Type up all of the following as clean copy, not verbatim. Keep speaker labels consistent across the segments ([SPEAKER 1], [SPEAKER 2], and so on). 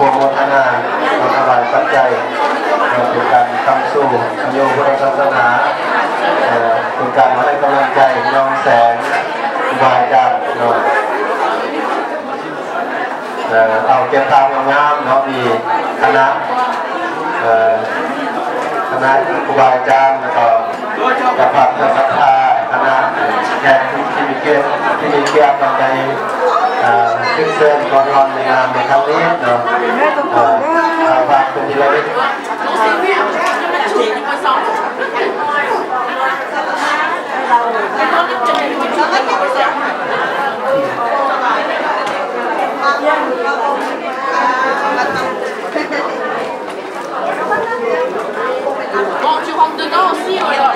[SPEAKER 1] โปรโมทนาถวายปัจจัยเป็นการทำสู่โยพุทธศาสนาเป็นการมาให้กำลังใจน้องแสงบายจารย์เอาเก็บตามงามเนาะมีคณะคณะครูบาอาจารย์แล้วก็กระพักศรัทธาคณะแขกที่มีเกียรติในซึ่งเชิญกองร้อนในงานในครั้งนี้เนาะฝากเป็นที่ระลึก
[SPEAKER 2] Bon, tu rentres dedans aussi, alors.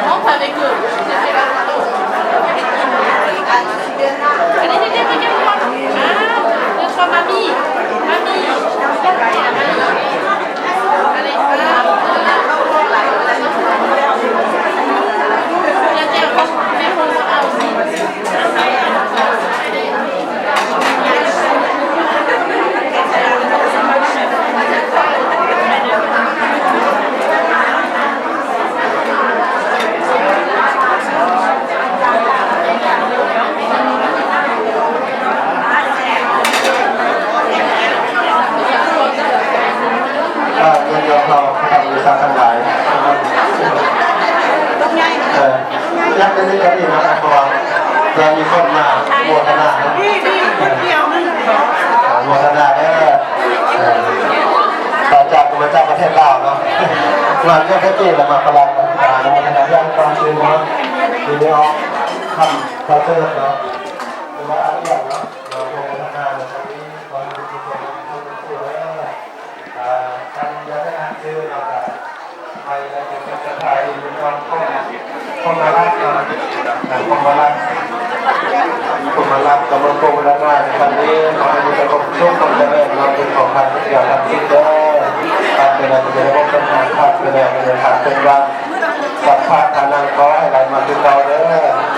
[SPEAKER 2] Rentre avec eux. Allez, regarde-moi. Deux, trois, mamie. Mamie. Allez,
[SPEAKER 1] เราทำวิชาทั้งหลายยักษ์นี้ก็ดีนะเพราะว่าเรามีคนมาโมทนาโมทนาต่อจากพระเจ้าประเทศลาวเนาะงานก็แค่ตีแล้วมาพลังโมทนาย่างตอนชื่อเนาะทีนี้เอาทำพระเจ้าเนาะเป็นว่าอะไรอย่างเนาะเราโมทนาในครั้งนี้ตอนที่ทุกคนทุกคนการยันนาชื่อเราไปแล้วจะเป็นสถานที่มีความคงมาลักเราคงมาลักกับมันคงมาลักมาในครั้งนี้ขอให้มีแต่ความสุขความเจริญเราเป็นของพันธุ์ที่อยากทำสิ่งใดการเป็นอะไรจะได้พบกันมาขาดเป็นอะไรเป็นขาดเป็นวันสัพพะทานังขอให้ไหลมาถึงเราเด้อ